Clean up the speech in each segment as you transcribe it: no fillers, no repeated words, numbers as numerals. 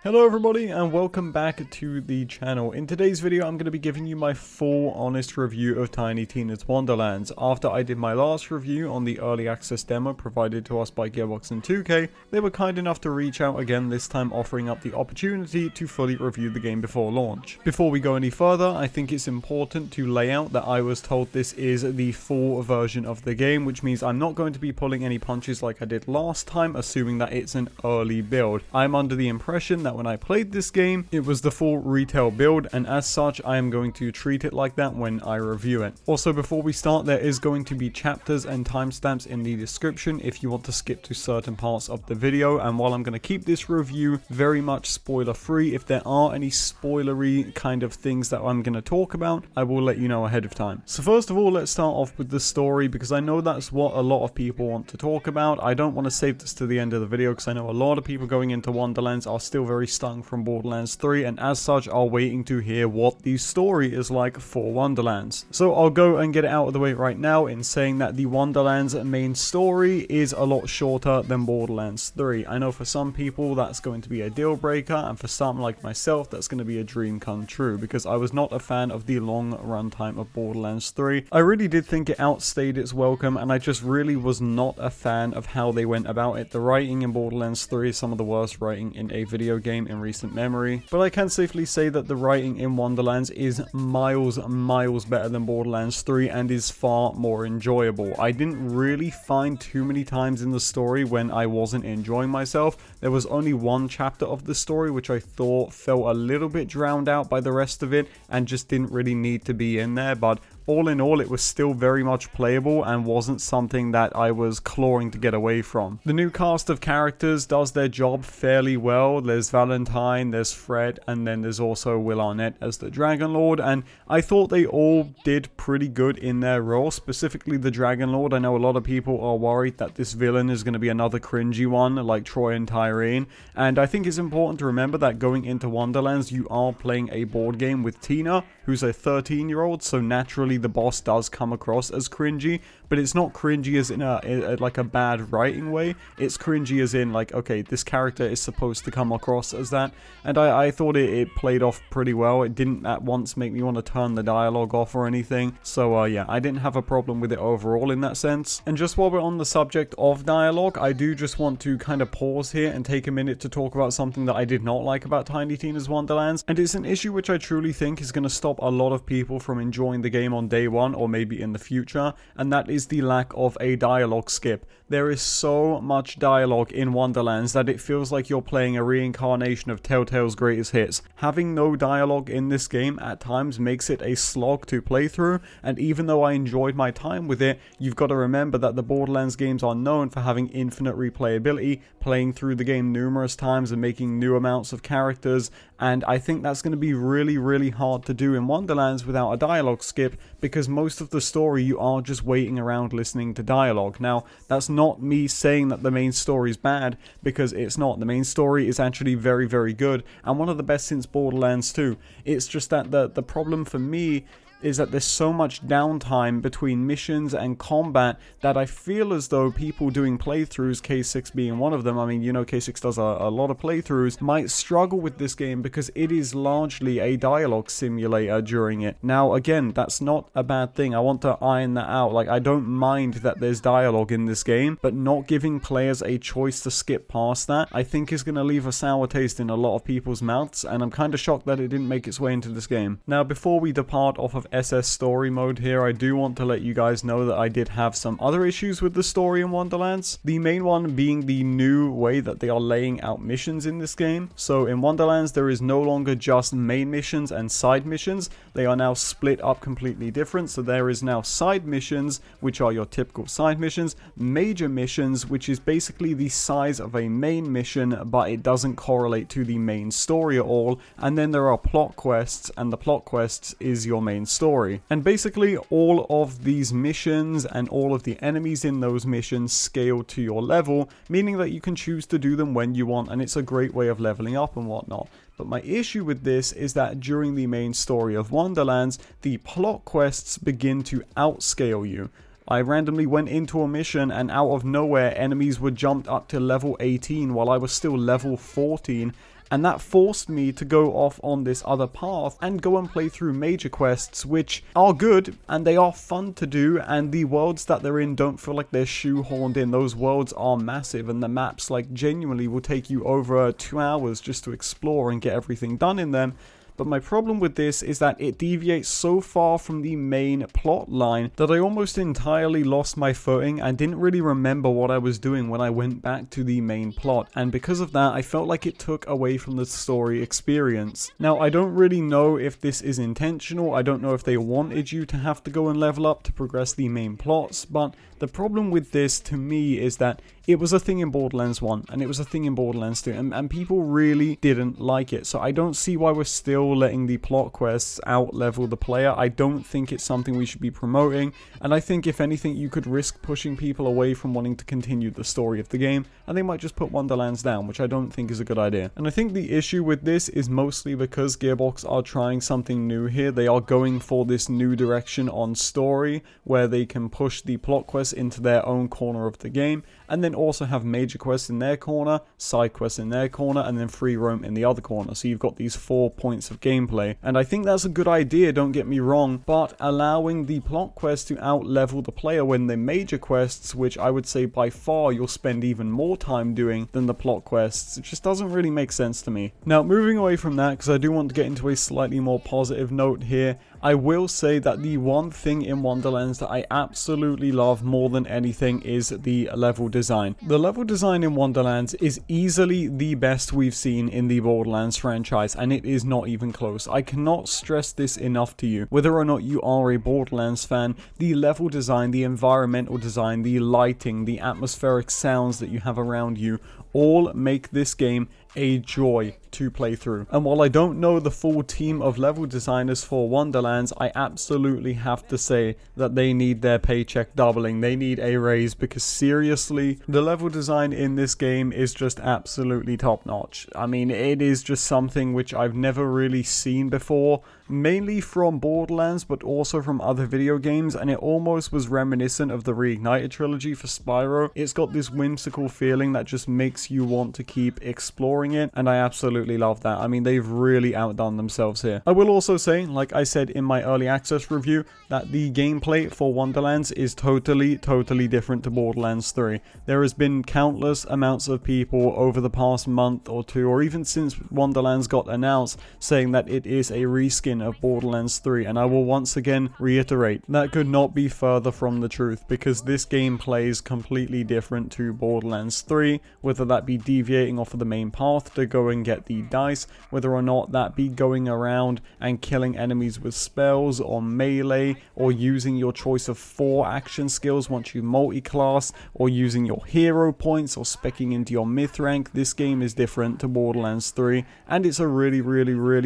Hello everybody and welcome back to the channel. In today's video I'm going to be giving you my full honest review of Tiny Tina's Wonderlands. After I did my last review on the early access demo provided to us by Gearbox and 2K, they were kind enough to reach out again, this time offering up the opportunity to fully review the game before launch. Before we go any further, I think it's important to lay out that I was told this is the full version of the game, which means I'm not going to be pulling any punches like I did last time, assuming that it's an early build. I'm under the impression that when I played this game, it was the full retail build, and as such, I am going to treat it like that when I review it. Also, before we start, there is going to be chapters and timestamps in the description if you want to skip to certain parts of the video, and while I'm going to keep this review very much spoiler free, if there are any spoilery kind of things that I'm going to talk about, I will let you know ahead of time. So first of all, let's start off with the story, because I know that's what a lot of people want to talk about. I don't want to save this to the end of the video, because I know a lot of people going into Wonderlands are still very stung from Borderlands 3, and as such are waiting to hear what the story is like for Wonderlands. So I'll go and get it out of the way right now in saying that the Wonderlands main story is a lot shorter than Borderlands 3. I know for some people that's going to be a deal breaker, and for some like myself that's going to be a dream come true, because I was not a fan of the long runtime of Borderlands 3. I really did think it outstayed its welcome, and I just really was not a fan of how they went about it. The writing in Borderlands 3 is some of the worst writing in a video game in recent memory, but I can safely say that the writing in Wonderlands is miles better than Borderlands 3 and is far more enjoyable. I didn't really find too many times in the story when I wasn't enjoying myself. There was only one chapter of the story which I thought felt a little bit drowned out by the rest of it and just didn't really need to be in there, but all in all, it was still very much playable and wasn't something that I was clawing to get away from. The new cast of characters does their job fairly well. There's Valentine, there's Fred, and then there's also Will Arnett as the Dragon Lord, and I thought they all did pretty good in their role, specifically the Dragon Lord. I know a lot of people are worried that this villain is going to be another cringy one like Troy and Tyrene, and I think it's important to remember that going into Wonderlands, you are playing a board game with Tina, who's a 13-year-old, so naturally the boss does come across as cringy, but it's not cringy as in like a bad writing way. It's cringy as in like, okay, this character is supposed to come across as that, and I thought it played off pretty well. It didn't at once make me want to turn the dialogue off or anything, so yeah, I didn't have a problem with it overall in that sense. And just while we're on the subject of dialogue, I do just want to kind of pause here and take a minute to talk about something that I did not like about Tiny Tina's Wonderlands, and it's an issue which I truly think is going to stop a lot of people from enjoying the game on day one or maybe in the future, and that is the lack of a dialogue skip. There is so much dialogue in Wonderlands that it feels like you're playing a reincarnation of Telltale's greatest hits. Having no dialogue in this game at times makes it a slog to play through, and even though I enjoyed my time with it, you've got to remember that the Borderlands games are known for having infinite replayability, playing through the game numerous times and making new amounts of characters, and I think that's going to be really hard to do in Wonderlands without a dialogue skip, because most of the story you are just waiting around listening to dialogue. Now, that's not me saying that the main story is bad, because it's not. The main story is actually very good, and one of the best since Borderlands 2. It's just that the problem for me is that there's so much downtime between missions and combat that I feel as though people doing playthroughs, K6 being one of them, I mean, you know, K6 does a lot of playthroughs, might struggle with this game because it is largely a dialogue simulator during it. Now, again, that's not a bad thing. I want to iron that out. Like, I don't mind that there's dialogue in this game, but not giving players a choice to skip past that, I think is going to leave a sour taste in a lot of people's mouths, and I'm kind of shocked that it didn't make its way into this game. Now, before we depart off of SS story mode here, I do want to let you guys know that I did have some other issues with the story in Wonderlands. The main one being the new way that they are laying out missions in this game. So in Wonderlands, there is no longer just main missions and side missions. They are now split up completely different. So there is now side missions, which are your typical side missions, major missions, which is basically the size of a main mission, but it doesn't correlate to the main story at all. And then there are plot quests, and the plot quests is your main story. And basically all of these missions and all of the enemies in those missions scale to your level, meaning that you can choose to do them when you want, and it's a great way of leveling up and whatnot. But my issue with this is that during the main story of Wonderlands, the plot quests begin to outscale you. I randomly went into a mission and out of nowhere enemies were jumped up to level 18 while I was still level 14, and that forced me to go off on this other path and go and play through major quests, which are good and they are fun to do, and the worlds that they're in don't feel like they're shoehorned in. Those worlds are massive, and the maps like genuinely will take you over 2 hours just to explore and get everything done in them. But my problem with this is that it deviates so far from the main plot line that I almost entirely lost my footing and didn't really remember what I was doing when I went back to the main plot, and because of that I felt like it took away from the story experience. Now, I don't really know if this is intentional. I don't know if they wanted you to have to go and level up to progress the main plots, but the problem with this to me is that it was a thing in Borderlands 1 and it was a thing in Borderlands 2, and people really didn't like it. So I don't see why we're still letting the plot quests out-level the player. I don't think it's something we should be promoting, and I think if anything you could risk pushing people away from wanting to continue the story of the game, and they might just put Wonderlands down, which I don't think is a good idea. And I think the issue with this is mostly because Gearbox are trying something new here. They are going for this new direction on story where they can push the plot quests into their own corner of the game, and then also have major quests in their corner, side quests in their corner, and then free roam in the other corner. So you've got these 4 points of gameplay, and I think that's a good idea, don't get me wrong, but allowing the plot quests to out-level the player when the major quests, which I would say by far you'll spend even more time doing than the plot quests, it just doesn't really make sense to me. Now, moving away from that, because I do want to get into a slightly more positive note here, I will say that the one thing in Wonderlands that I absolutely love more than anything is the level design. The level design in Wonderlands is easily the best we've seen in the Borderlands franchise, and it is not even close. I cannot stress this enough to you. Whether or not you are a Borderlands fan, the level design, the environmental design, the lighting, the atmospheric sounds that you have around you all make this game a joy to play through. And while I don't know the full team of level designers for Wonderlands, I absolutely have to say that they need their paycheck doubling. They need a raise, because seriously, the level design in this game is just absolutely top notch. I mean, it is just something which I've never really seen before, mainly from Borderlands, but also from other video games, and it almost was reminiscent of the Reignited trilogy for Spyro. It's got this whimsical feeling that just makes you want to keep exploring it, and I absolutely love that. I mean, they've really outdone themselves here. I will also say, like I said in my early access review, that the gameplay for Wonderlands is totally different to Borderlands 3. There has been countless amounts of people over the past month or two, or even since Wonderlands got announced, saying that it is a reskin of Borderlands 3, and I will once again reiterate that could not be further from the truth, because this game plays completely different to Borderlands 3, whether that be deviating off of the main path to go and get the dice, whether or not that be going around and killing enemies with spells or melee, or using your choice of 4 action skills once you multi-class, or using your hero points or speccing into your myth rank. This game is different to Borderlands 3, and it's a really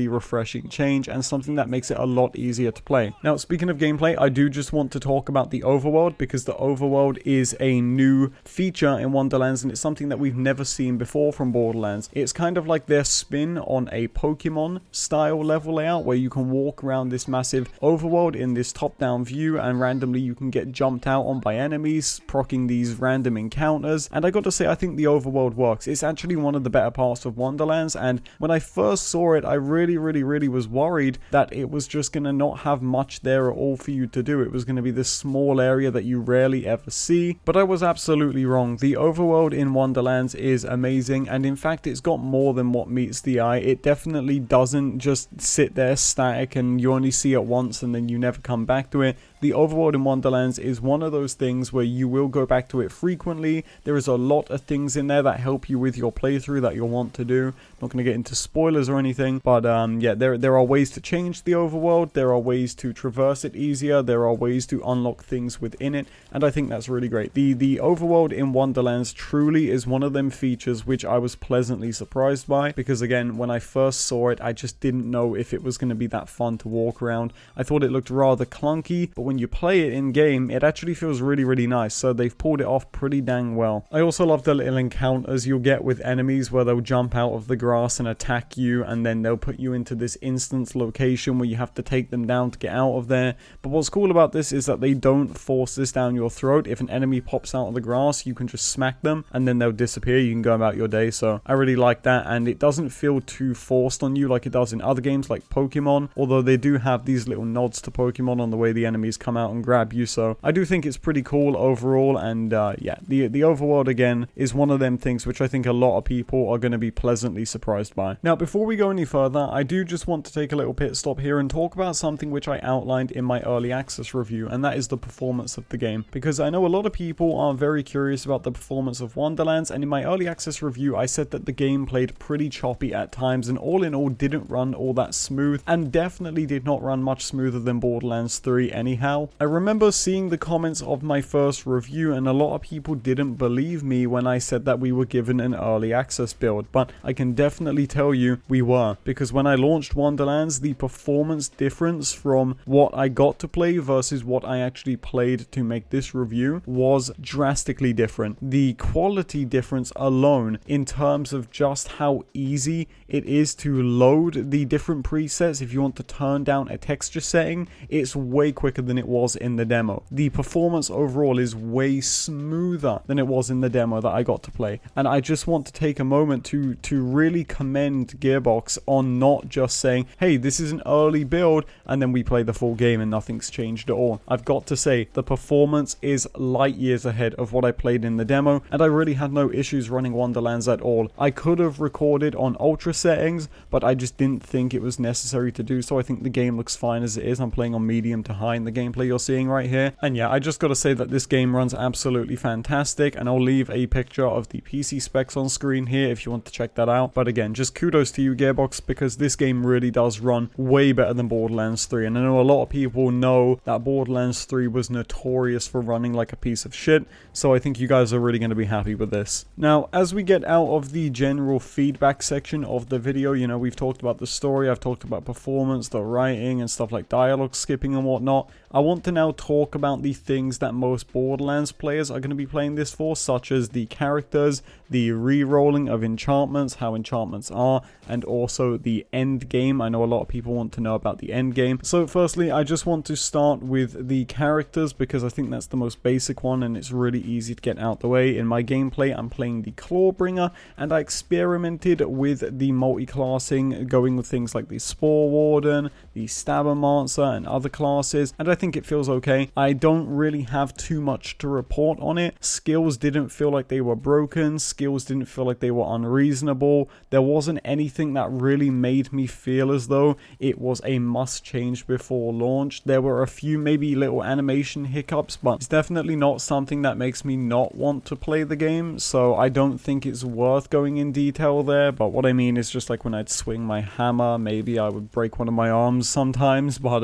refreshing change, and something that makes it a lot easier to play. Now, speaking of gameplay, I do just want to talk about the Overworld, because the Overworld is a new feature in Wonderlands, and it's something that we've never seen before from Borderlands. It's kind of like their spin on a Pokemon style level layout, where you can walk around this massive overworld in this top-down view, and randomly you can get jumped out on by enemies, proccing these random encounters. And I gotta say, I think the overworld works. It's actually one of the better parts of Wonderlands, and when I first saw it, I really was worried that it was just gonna not have much there at all for you to do. It was gonna be this small area that you rarely ever see, but I was absolutely wrong. The overworld in Wonderlands is amazing, and in fact it's got more than what meets the eye. It definitely doesn't just sit there static and you only see it once and then you never come back to it. The overworld in Wonderlands is one of those things where you will go back to it frequently. There is a lot of things in there that help you with your playthrough that you'll want to do. I'm not going to get into spoilers or anything, but yeah, there are ways to change the overworld. There are ways to traverse it easier. There are ways to unlock things within it, and I think that's really great. The overworld in Wonderlands truly is one of them features which I was pleasantly surprised by, because again, when I first saw it, I just didn't know if it was going to be that fun to walk around. I thought it looked rather clunky, but when you play it in game, it actually feels really nice, so they've pulled it off pretty dang well. I also love the little encounters you'll get with enemies where they'll jump out of the grass and attack you, and then they'll put you into this instance location where you have to take them down to get out of there. But what's cool about this is that they don't force this down your throat. If an enemy pops out of the grass, you can just smack them and then they'll disappear. You can go about your day, so I really like that, and it doesn't doesn't feel too forced on you like it does in other games like Pokemon, although they do have these little nods to Pokemon on the way the enemies come out and grab you. So I do think it's pretty cool overall, and yeah, the overworld again is one of them things which I think a lot of people are going to be pleasantly surprised by. Now, before we go any further, I do just want to take a little pit stop here and talk about something which I outlined in my early access review, and that is the performance of the game, because I know a lot of people are very curious about the performance of Wonderlands, and in my early access review I said that the game played pretty choppy at times and all in all didn't run all that smooth, and definitely did not run much smoother than Borderlands 3 anyhow. I remember seeing the comments of my first review and a lot of people didn't believe me when I said that we were given an early access build, but I can definitely tell you we were, because when I launched Wonderlands, the performance difference from what I got to play versus what I actually played to make this review was drastically different. The quality difference alone in terms of just how easy it is to load the different presets if you want to turn down a texture setting, it's way quicker than it was in the demo. The performance overall is way smoother than it was in the demo that I got to play, and I just want to take a moment to really commend Gearbox on not just saying, hey, this is an early build, and then we play the full game and nothing's changed at all. I've got to say, the performance is light years ahead of what I played in the demo, and I really had no issues running Wonderlands at all. I could have recorded on ultra settings, but I just didn't think it was necessary to do so. I think the game looks fine as it is. I'm playing on medium to high in the gameplay you're seeing right here, and yeah, I just gotta say that this game runs absolutely fantastic, and I'll leave a picture of the PC specs on screen here if you want to check that out. But again, just kudos to you, Gearbox, because this game really does run way better than Borderlands 3, and I know a lot of people know that Borderlands 3 was notorious for running like a piece of shit, so I think you guys are really going to be happy with this. Now, as we get out of the general feedback section of the video, you know, we've talked about the story, I've talked about performance, the writing, and stuff like dialogue skipping and whatnot. I want to now talk about the things that most Borderlands players are going to be playing this for, such as the characters, the re-rolling of enchantments, how enchantments are, and also the end game. I know a lot of people want to know about the end game. So firstly, I just want to start with the characters because I think that's the most basic one and it's really easy to get out the way. In my gameplay, I'm playing the Clawbringer, and I experimented with the multi-classing, going with things like the Spore Warden, the Stabbermancer, and other classes, and I think it feels okay. I don't really have too much to report on it. Skills didn't feel like they were broken. Skills didn't feel like they were unreasonable. There wasn't anything that really made me feel as though it was a must change before launch. There were a few maybe little animation hiccups, but it's definitely not something that makes me not want to play the game, so I don't think it's worth going in detail there. But what I mean is just like when I'd swing my hammer, maybe I would break one of my arms sometimes, but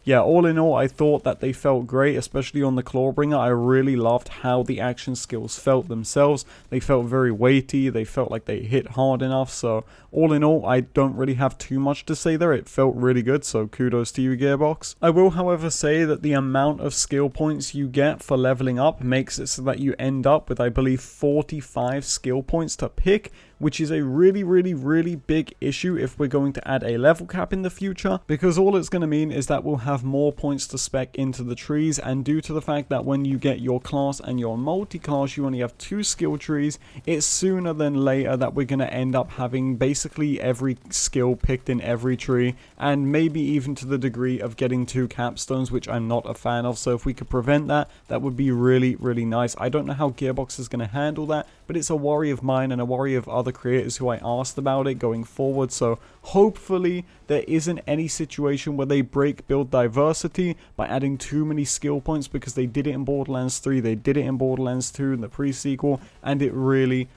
yeah, all in all, I thought that they felt great, especially on the Clawbringer. I really loved how the action skills felt themselves. They felt very weighty, they felt like they hit hard enough, so all in all, I don't really have too much to say there. It felt really good, so kudos to you, Gearbox. I will, however, say that the amount of skill points you get for leveling up makes it so that you end up with, I believe, 45 skill points to pick, which is a really big issue if we're going to add a level cap in the future, because all it's going to mean is that we'll have more points to spec into the trees, and due to the fact that when you get your class and your multi-class you only have 2 skill trees, it's sooner than later that we're going to end up having basically every skill picked in every tree, and maybe even to the degree of getting 2 capstones, which I'm not a fan of. So if we could prevent that, that would be really nice. I don't know how Gearbox is going to handle that, but it's a worry of mine and a worry of other creators who I asked about it going forward, so hopefully there isn't any situation where they break build diversity by adding too many skill points, because they did it in Borderlands 3, they did it in Borderlands 2 in the pre-sequel, and it really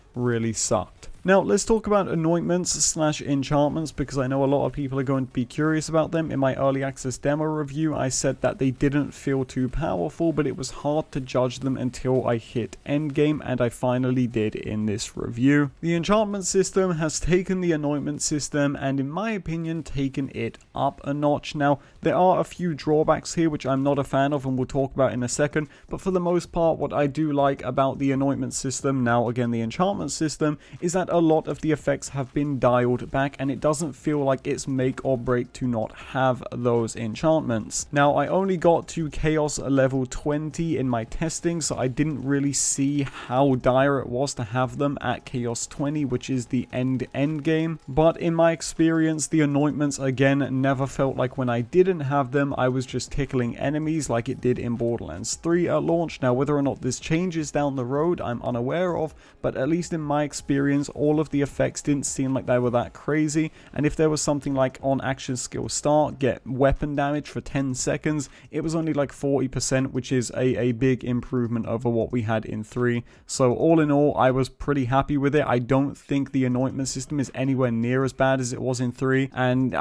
sucked. Now, let's talk about anointments / enchantments, because I know a lot of people are going to be curious about them. In my early access demo review, I said that they didn't feel too powerful, but it was hard to judge them until I hit endgame, and I finally did in this review. The enchantment system has taken the anointment system and, in my opinion, taken it up a notch. Now, there are a few drawbacks here which I'm not a fan of and we'll talk about in a second, but for the most part, what I do like about the anointment system, now again the enchantment enchantment system is that a lot of the effects have been dialed back, and it doesn't feel like it's make or break to not have those enchantments. Now, I only got to Chaos level 20 in my testing, so I didn't really see how dire it was to have them at Chaos 20, which is the end game. But in my experience, the anointments again never felt like when I didn't have them, I was just tickling enemies like it did in Borderlands 3 at launch. Now, whether or not this changes down the road, I'm unaware of, but at least in my experience, all of the effects didn't seem like they were that crazy. And if there was something like on action skill start, get weapon damage for 10 seconds, it was only like 40%, which is a big improvement over what we had in 3. So all in all, I was pretty happy with it. I don't think the anointment system is anywhere near as bad as it was in 3, and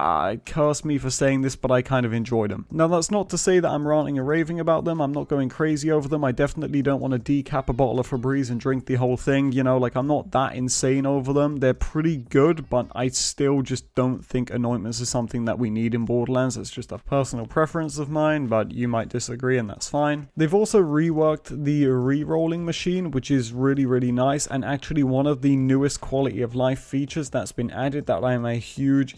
curse me for saying this, but I kind of enjoyed them. Now, that's not to say that I'm ranting and raving about them. I'm not going crazy over them. I definitely don't want to decap a bottle of Febreze and drink the whole thing, you know, like I'm not that insane over them. They're pretty good, but I still just don't think anointments is something that we need in Borderlands. It's just a personal preference of mine, but you might disagree, and that's fine. They've also reworked the re-rolling machine, which is really nice, and actually one of the newest quality of life features that's been added that I am a huge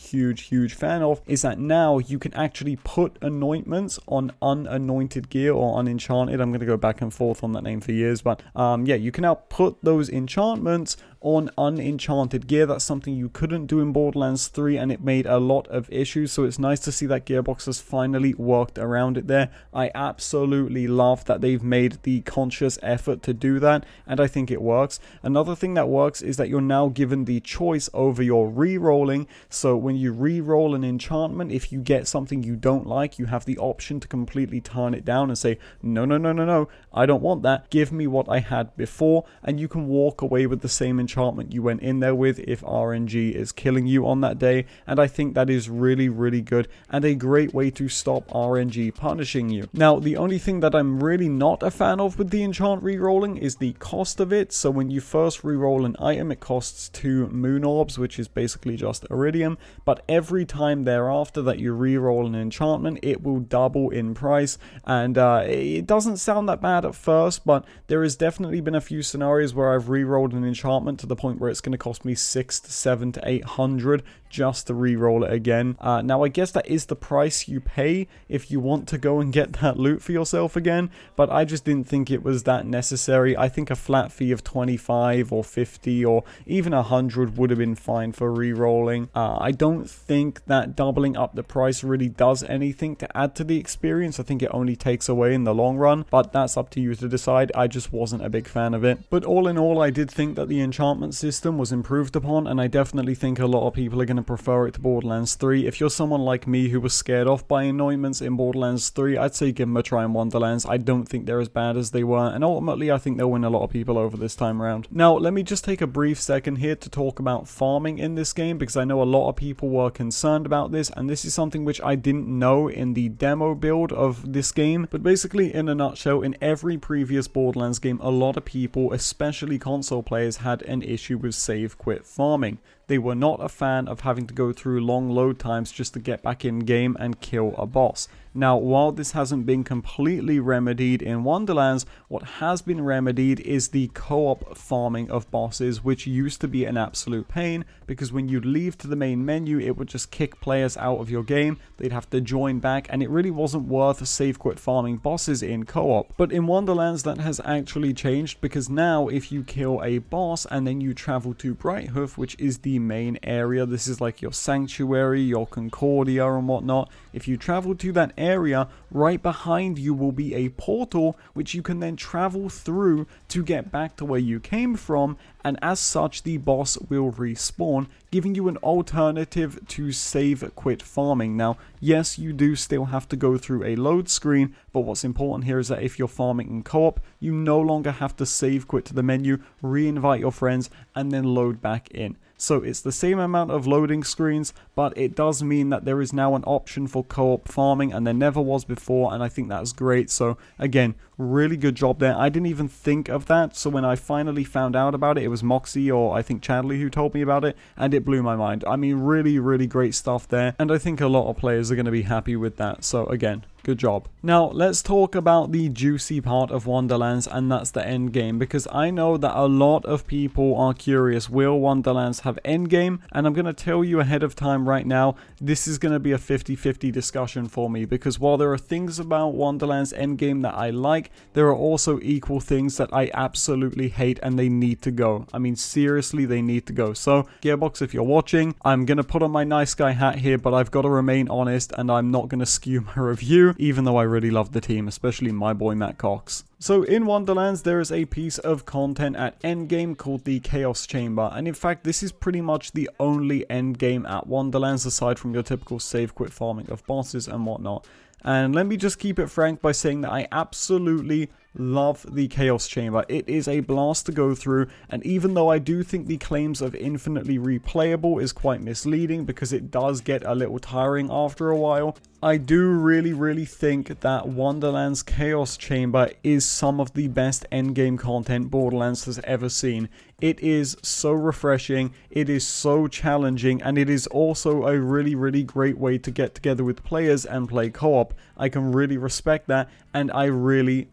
fan of is that now you can actually put anointments on unanointed gear or unenchanted. I'm going to go back and forth on that name for years, but yeah, you can now put those enchantments on unenchanted gear. That's something you couldn't do in Borderlands 3, and it made a lot of issues, so it's nice to see that Gearbox has finally worked around it there. I absolutely love that they've made the conscious effort to do that, and I think it works. Another thing that works is that you're now given the choice over your re-rolling, so when you re-roll an enchantment, if you get something you don't like, you have the option to completely turn it down and say, no, I don't want that, give me what I had before, and you can walk away with the same enchantment you went in there with if RNG is killing you on that day. And I think that is really good and a great way to stop RNG punishing you. Now, the only thing that I'm really not a fan of with the enchant re-rolling is the cost of it. So when you first re-roll an item, it costs 2 moon orbs, which is basically just iridium, but every time thereafter that you re-roll an enchantment, it will double in price. And it doesn't sound that bad at first, but there has definitely been a few scenarios where I've re-rolled an enchantment to the point where it's going to cost me 600 to 700 to 800 just to re-roll it again. Now, I guess that is the price you pay if you want to go and get that loot for yourself again, but I just didn't think it was that necessary. I think a flat fee of 25 or 50 or even 100 would have been fine for re-rolling. I don't think that doubling up the price really does anything to add to the experience. I think it only takes away in the long run, but that's up to you to decide. I just wasn't a big fan of it. But all in all, I did think that the enchantment system was improved upon, and I definitely think a lot of people are going to prefer it to Borderlands 3. If you're someone like me who was scared off by anointments in Borderlands 3, I'd say give them a try in Wonderlands. I don't think they're as bad as they were, and ultimately I think they'll win a lot of people over this time around. Now, let me just take a brief second here to talk about farming in this game, because I know a lot of people were concerned about this, and this is something which I didn't know in the demo build of this game. But basically, in a nutshell, in every previous Borderlands game, a lot of people, especially console players, had an issue with save quit farming. They were not a fan of having to go through long load times just to get back in game and kill a boss. Now, while this hasn't been completely remedied in Wonderlands, what has been remedied is the co-op farming of bosses, which used to be an absolute pain, because when you leave to the main menu, it would just kick players out of your game. They'd have to join back, and it really wasn't worth save quit farming bosses in co-op. But in Wonderlands, that has actually changed, because now if you kill a boss and then you travel to Brighthoof, which is the main area, this is like your sanctuary, your Concordia and whatnot. If you travel to that area, right behind you will be a portal which you can then travel through to get back to where you came from, and as such the boss will respawn, giving you an alternative to save quit farming. Now, yes, you do still have to go through a load screen, but what's important here is that if you're farming in co-op, you no longer have to save quit to the menu, re-invite your friends, and then load back in. So it's the same amount of loading screens, but it does mean that there is now an option for co-op farming, and there never was before, and I think that's great. So again, really good job there. I didn't even think of that, so when I finally found out about it, it was Moxie or I think Chadley who told me about it, and it blew my mind. I mean, really great stuff there, and I think a lot of players are going to be happy with that. So again, Good job. Now, let's talk about the juicy part of Wonderlands, and that's the end game, because I know that a lot of people are curious, will Wonderlands have end game? And I'm going to tell you ahead of time right now, this is going to be a 50-50 discussion for me, because while there are things about Wonderlands end game that I like, there are also equal things that I absolutely hate, and they need to go. I mean, seriously, they need to go. So, Gearbox, if you're watching, I'm going to put on my nice guy hat here, but I've got to remain honest, and I'm not going to skew my review, even though I really love the team, especially my boy Matt Cox. So in Wonderlands, there is a piece of content at endgame called the Chaos Chamber, and in fact this is pretty much the only endgame at Wonderlands aside from your typical save quit farming of bosses and whatnot. And let me just keep it frank by saying that I absolutely love the Chaos Chamber. It is a blast to go through, and even though I do think the claims of infinitely replayable is quite misleading because it does get a little tiring after a while, I do really think that Wonderlands Chaos Chamber is some of the best endgame content Borderlands has ever seen. It is so refreshing, it is so challenging, and it is also a really great way to get together with players and play co-op. I can really respect that, and I really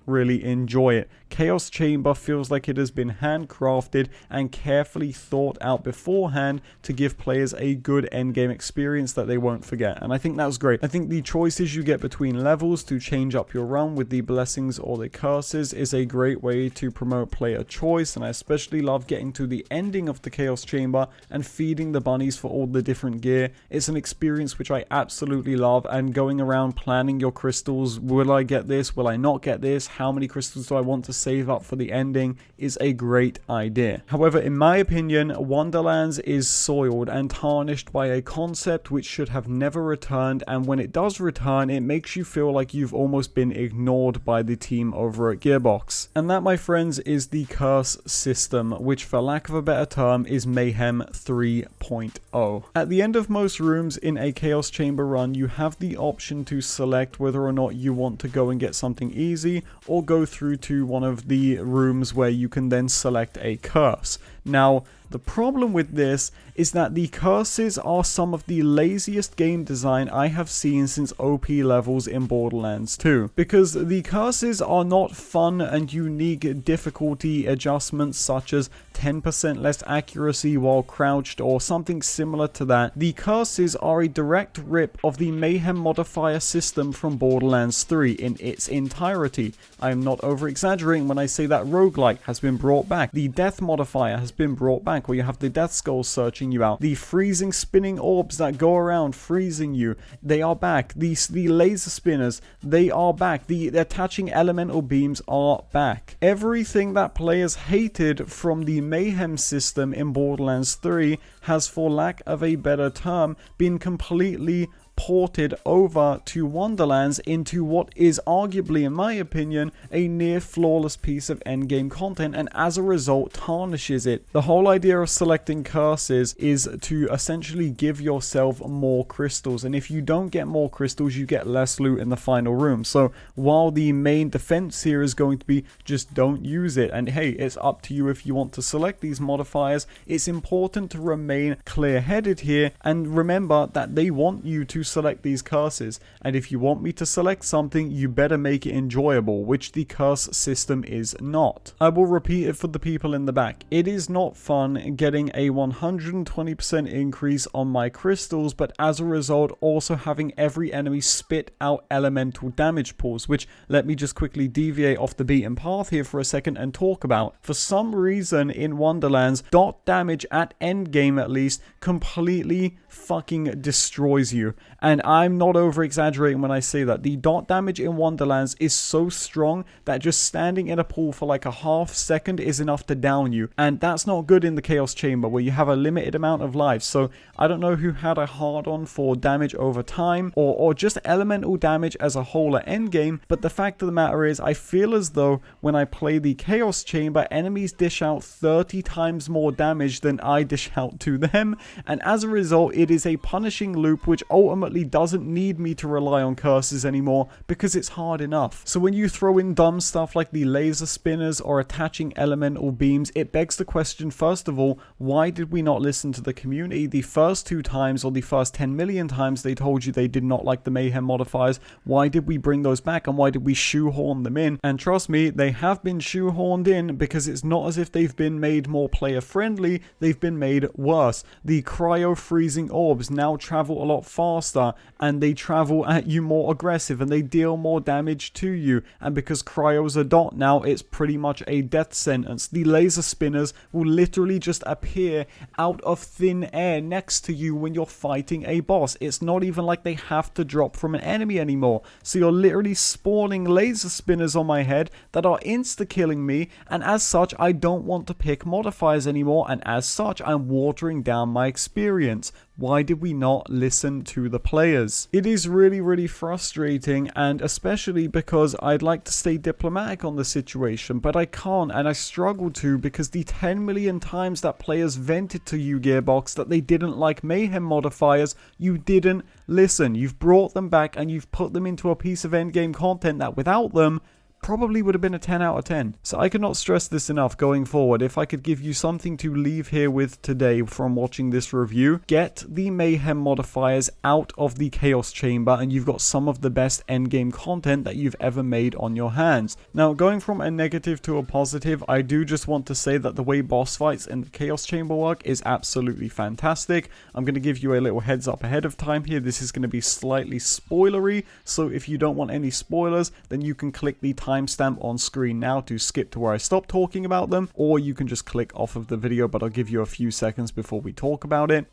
enjoy it. Chaos Chamber feels like it has been handcrafted and carefully thought out beforehand to give players a good endgame experience that they won't forget, and I think that's great. I think the choices you get between levels to change up your run with the blessings or the curses is a great way to promote player choice, and I especially love getting to the ending of the Chaos Chamber and feeding the bunnies for all the different gear. It's an experience which I absolutely love, and going around planning your crystals, will I get this, will I not get this, how many crystals do I want to save up for the ending, is a great idea. However, in my opinion, Wonderlands is soiled and tarnished by a concept which should have never returned, and when it does return, it makes you feel like you've almost been ignored by the team over at Gearbox. And that, my friends, is the curse system, which for lack of a better term is Mayhem 3.0. At the end of most rooms in a Chaos Chamber run, you have the option to select whether or not you want to go and get something easy, or go through to one of the rooms where you can then select a curse. Now, the problem with this is that the curses are some of the laziest game design I have seen since OP levels in Borderlands 2. Because the curses are not fun and unique difficulty adjustments such as 10% less accuracy while crouched or something similar to that. The curses are a direct rip of the Mayhem modifier system from Borderlands 3 in its entirety. I am not over exaggerating when I say that roguelike has been brought back. The death modifier has been brought back, where you have the death skulls searching you out. The freezing spinning orbs that go around freezing you, they are back. The laser spinners, they are back. The attaching elemental beams are back. Everything that players hated from the Mayhem system in Borderlands 3 has, for lack of a better term, been completely ported over to Wonderlands into what is arguably, in my opinion, a near flawless piece of endgame content, and as a result tarnishes it. The whole idea of selecting curses is to essentially give yourself more crystals, and if you don't get more crystals, you get less loot in the final room. So while the main defense here is going to be just don't use it, and hey, it's up to you if you want to select these modifiers, it's important to remain clear-headed here and remember that they want you to select these curses, and if you want me to select something, you better make it enjoyable, which the curse system is not. I will repeat it for the people in the back. It is not fun getting a 120% increase on my crystals, but as a result also having every enemy spit out elemental damage pools, which let me just quickly deviate off the beaten path here for a second and talk about. For some reason in Wonderlands, dot damage at endgame at least completely fucking destroys you. And I'm not over exaggerating when I say that. The dot damage in Wonderlands is so strong that just standing in a pool for like a half second is enough to down you. And that's not good in the Chaos Chamber where you have a limited amount of lives. So I don't know who had a hard on for damage over time or just elemental damage as a whole at endgame. But the fact of the matter is I feel as though when I play the Chaos Chamber, enemies dish out 30 times more damage than I dish out to them. And as a result, it is a punishing loop which ultimately ultimately doesn't need me to rely on curses anymore because it's hard enough. So when you throw in dumb stuff like the laser spinners or attaching elemental beams, it begs the question, first of all, why did we not listen to the community the first 2 times or the first 10 million times they told you they did not like the mayhem modifiers? Why did we bring those back, and why did we shoehorn them in? And trust me, they have been shoehorned in, because it's not as if they've been made more player friendly, they've been made worse. The cryo freezing orbs now travel a lot faster, and they travel at you more aggressive, and they deal more damage to you. And because cryo's a dot now, it's pretty much a death sentence. The laser spinners will literally just appear out of thin air next to you when you're fighting a boss. It's not even like they have to drop from an enemy anymore. So you're literally spawning laser spinners on my head that are insta-killing me, and as such, I don't want to pick modifiers anymore, and as such, I'm watering down my experience. Why did we not listen to the players? It is really frustrating, and especially because I'd like to stay diplomatic on the situation, but I can't, and I struggle to, because the 10 million times that players vented to you, Gearbox, that they didn't like mayhem modifiers, you didn't listen. You've brought them back and you've put them into a piece of endgame content that without them probably would have been a 10 out of 10. So I cannot stress this enough going forward. If I could give you something to leave here with today from watching this review, get the mayhem modifiers out of the chaos chamber, and you've got some of the best endgame content that you've ever made on your hands. Now, going from a negative to a positive, I do just want to say that the way boss fights in the chaos chamber work is absolutely fantastic. I'm going to give you a little heads up ahead of time here. This is going to be slightly spoilery, so if you don't want any spoilers, then you can click the timestamp on screen now to skip to where I stop talking about them, or you can just click off of the video, but I'll give you a few seconds before we talk about it.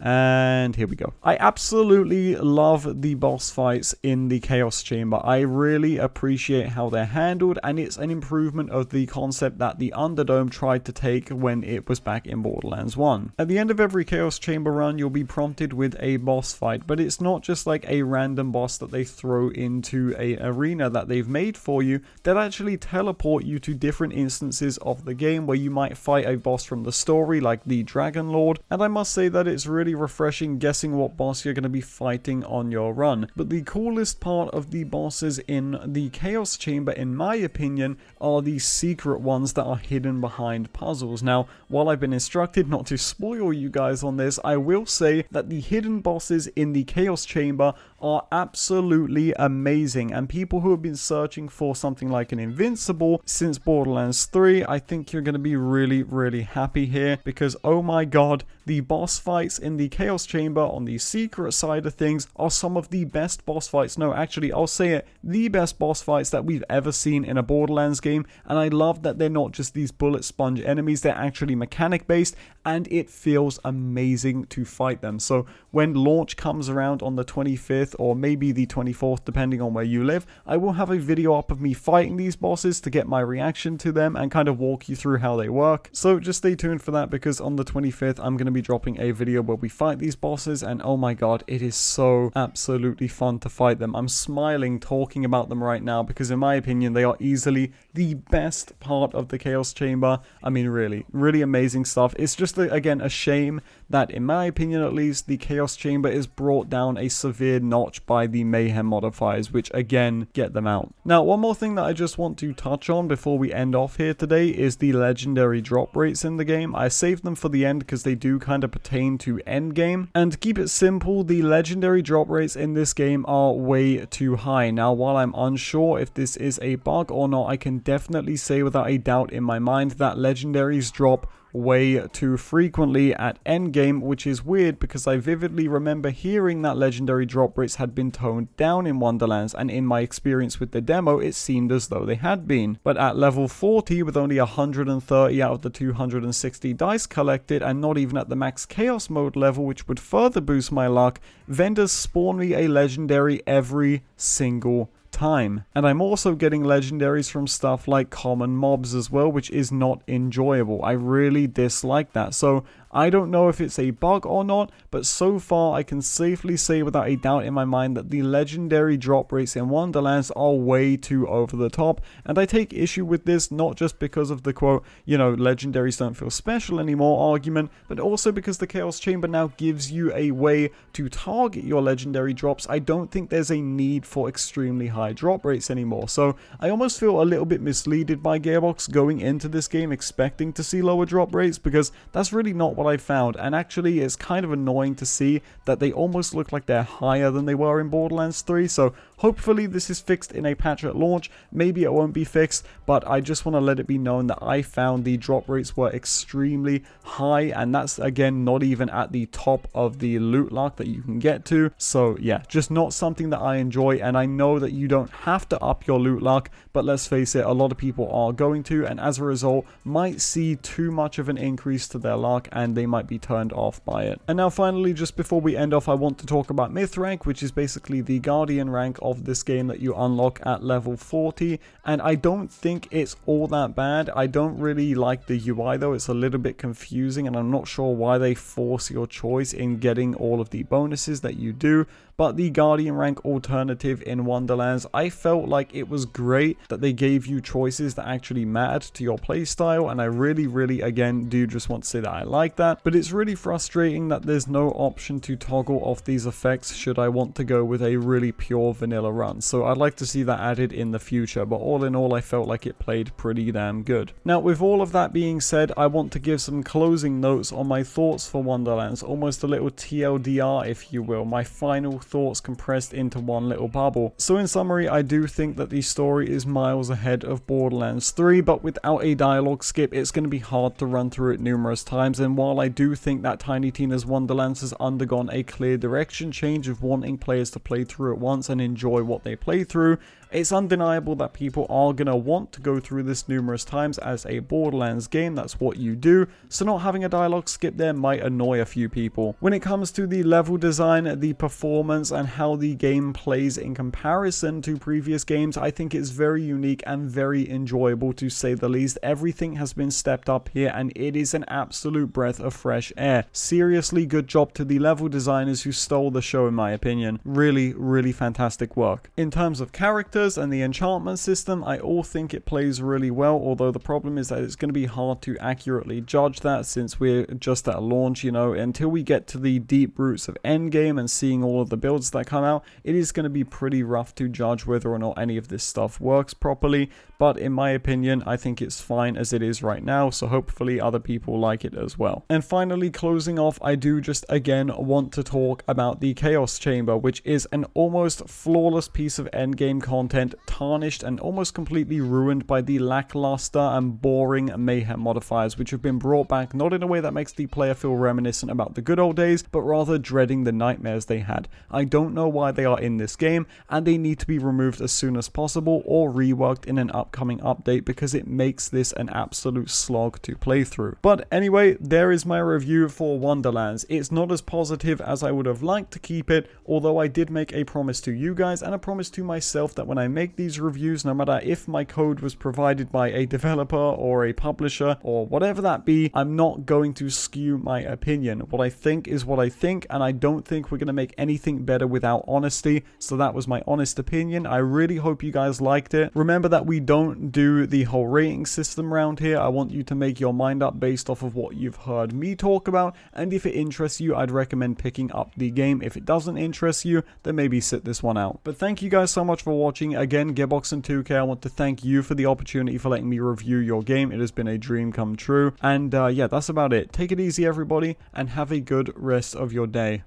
And here we go. I absolutely love the boss fights in the Chaos Chamber. I really appreciate how they're handled, and it's an improvement of the concept that the Underdome tried to take when it was back in Borderlands 1. At the end of every Chaos Chamber run, you'll be prompted with a boss fight, but it's not just like a random boss that they throw into an arena that they've made for you. They'll actually teleport you to different instances of the game where you might fight a boss from the story, like the Dragon Lord, and I must say that it's really refreshing guessing what boss you're going to be fighting on your run. But the coolest part of the bosses in the Chaos Chamber, in my opinion, are the secret ones that are hidden behind puzzles. Now, while I've been instructed not to spoil you guys on this, I will say that the hidden bosses in the Chaos Chamber are absolutely amazing, and people who have been searching for something like an Invincible since Borderlands 3, I think you're going to be really happy here, because oh my god, the boss fights in the Chaos Chamber on the secret side of things are some of the best boss fights. No, actually, I'll say it, the best boss fights that we've ever seen in a Borderlands game, and I love that they're not just these bullet sponge enemies, they're actually mechanic based, and it feels amazing to fight them. So when launch comes around on the 25th or maybe the 24th, depending on where you live, I will have a video up of me fighting these bosses to get my reaction to them and kind of walk you through how they work. So just stay tuned for that, because on the 25th I'm going to be dropping a video where we fight these bosses, and oh my god, it is so absolutely fun to fight them. I'm smiling talking about them right now, because in my opinion they are easily the best part of the Chaos Chamber. I mean, really amazing stuff. It's just again a shame that, in my opinion at least, the Chaos Chamber is brought down a severe notch by the Mayhem modifiers, which again get them out. Now, one more thing that I just want to touch on before we end off here today is the legendary drop rates in the game. I saved them for the end because they do kind of pertain to endgame, and to keep it simple, the legendary drop rates in this game are way too high. Now, while I'm unsure if this is a bug or not, I can definitely say without a doubt in my mind that legendaries drop way too frequently at endgame, which is weird because I vividly remember hearing that legendary drop rates had been toned down in Wonderlands, and in my experience with the demo it seemed as though they had been. But at level 40, with only 130 out of the 260 dice collected, and not even at the max chaos mode level, which would further boost my luck, vendors spawn me a legendary every single time. And I'm also getting legendaries from stuff like common mobs as well, which is not enjoyable. I really dislike that. So I don't know if it's a bug or not, but so far I can safely say without a doubt in my mind that the legendary drop rates in Wonderlands are way too over the top, and I take issue with this not just because of the quote, you know, legendaries don't feel special anymore argument, but also because the Chaos Chamber now gives you a way to target your legendary drops. I don't think there's a need for extremely high drop rates anymore, so I almost feel a little bit misleaded by Gearbox going into this game expecting to see lower drop rates, because that's really not what I found, and actually it's kind of annoying to see that they almost look like they're higher than they were in Borderlands 3, so hopefully this is fixed in a patch at launch. Maybe it won't be fixed, but I just want to let it be known that I found the drop rates were extremely high, and that's again not even at the top of the loot lock that you can get to. So yeah, just not something that I enjoy, and I know that you don't have to up your loot lock, but let's face it, a lot of people are going to, and as a result might see too much of an increase to their luck and they might be turned off by it. And now finally, just before we end off, I want to talk about Myth rank, which is basically the Guardian rank of this game that you unlock at level 40, and I don't think it's all that bad. I don't really like the UI though, it's a little bit confusing, and I'm not sure why they force your choice in getting all of the bonuses that you do. But the Guardian rank alternative in Wonderlands, I felt like it was great that they gave you choices that actually mattered to your playstyle, and I really again do just want to say that I like that. But it's really frustrating that there's no option to toggle off these effects should I want to go with a really pure vanilla run, so I'd like to see that added in the future, but all in all I felt like it played pretty damn good. Now with all of that being said, I want to give some closing notes on my thoughts for Wonderlands, almost a little TLDR if you will, my final thoughts compressed into one little bubble. So in summary, I do think that the story is miles ahead of Borderlands 3, but without a dialogue skip it's going to be hard to run through it numerous times, and while I do think that Tiny Tina's Wonderlands has undergone a clear direction change of wanting players to play through it once and enjoy what they play through, it's undeniable that people are going to want to go through this numerous times as a Borderlands game. That's what you do, so not having a dialogue skip there might annoy a few people. When it comes to the level design, the performance, and how the game plays in comparison to previous games, I think it's very unique and very enjoyable to say the least. Everything has been stepped up here and it is an absolute breath of fresh air. Seriously, good job to the level designers who stole the show in my opinion. Really fantastic work. In terms of characters and the enchantment system, I all think it plays really well, although the problem is that it's going to be hard to accurately judge that since we're just at launch, you know. Until we get to the deep roots of Endgame and seeing all of the builds that come out, it is going to be pretty rough to judge whether or not any of this stuff works properly, but in my opinion I think it's fine as it is right now, so hopefully other people like it as well. And finally, closing off, I do just again want to talk about the Chaos Chamber, which is an almost flawless piece of endgame content, tarnished and almost completely ruined by the lackluster and boring mayhem modifiers, which have been brought back not in a way that makes the player feel reminiscent about the good old days, but rather dreading the nightmares they had. I don't know why they are in this game, and they need to be removed as soon as possible or reworked in an upcoming update, because it makes this an absolute slog to play through. But anyway, there is my review for Wonderlands. It's not as positive as I would have liked to keep it, although I did make a promise to you guys and a promise to myself that when I make these reviews, no matter if my code was provided by a developer or a publisher or whatever that be, I'm not going to skew my opinion. What I think is what I think, and I don't think we're going to make anything better without honesty. So that was my honest opinion. I really hope you guys liked it. Remember that we don't do the whole rating system around here. I want you to make your mind up based off of what you've heard me talk about, and if it interests you, I'd recommend picking up the game. If it doesn't interest you, then maybe sit this one out. But thank you guys so much for watching. Again, Gearbox and 2K, I want to thank you for the opportunity for letting me review your game. It has been a dream come true. And yeah, that's about it. Take it easy, everybody, and have a good rest of your day.